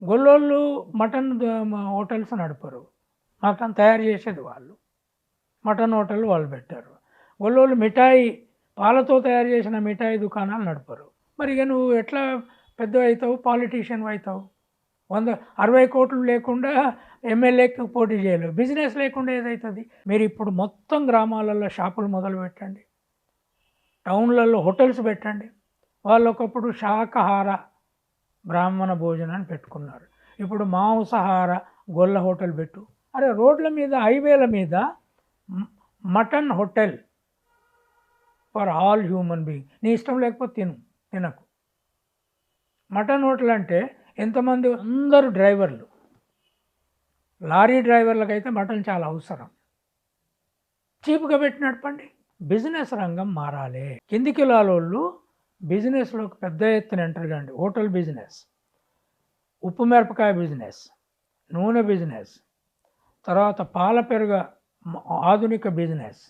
గొల్లోళ్ళు mutton hotels నడపరు. Mutton తయారు చేసేది వాళ్ళు. మటన్ హోటల్ వాళ్ళు పెట్టారు. గొల్లోళ్ళు మిఠాయి పాలతో తయారు చేసిన మిఠాయి దుకాణాలు నడపరు. మరి ఇక నువ్వు ఎట్లా పెద్దవవుతావు, పాలిటీషియన్ అవుతావు? 60 కోట్లు లేకుండా ఎమ్మెల్యేకి పోటీ చేయలేవు. బిజినెస్ లేకుండా ఏదవుతుంది? మీరు ఇప్పుడు మొత్తం గ్రామాలలో షాపులు మొదలు పెట్టండి, టౌన్లలో హోటల్స్ పెట్టండి. వాళ్ళు ఒకప్పుడు శాకాహార బ్రాహ్మణ భోజనాన్ని పెట్టుకున్నారు. ఇప్పుడు మాంసాహార గొల్ల హోటల్ పెట్టు. అరే రోడ్ల మీద, హైవేల మీద mutton hotel for all human being. నీ ఇష్టం లేకపోతే తినకు. మటన్ హోటల్ అంటే ఎంతమంది? అందరూ డ్రైవర్లు, లారీ డ్రైవర్లకైతే మటన్ చాలా అవసరం. చీప్గా పెట్టి నడపండి. బిజినెస్ రంగం మారాలి. కింది కులాలోళ్ళు బిజినెస్లోకి పెద్ద ఎత్తున ఎంటర్ కండి. హోటల్ బిజినెస్, ఉప్పు మిరపకాయ బిజినెస్, నూనె బిజినెస్, తర్వాత పాల పెరుగ ఆధునిక బిజినెస్,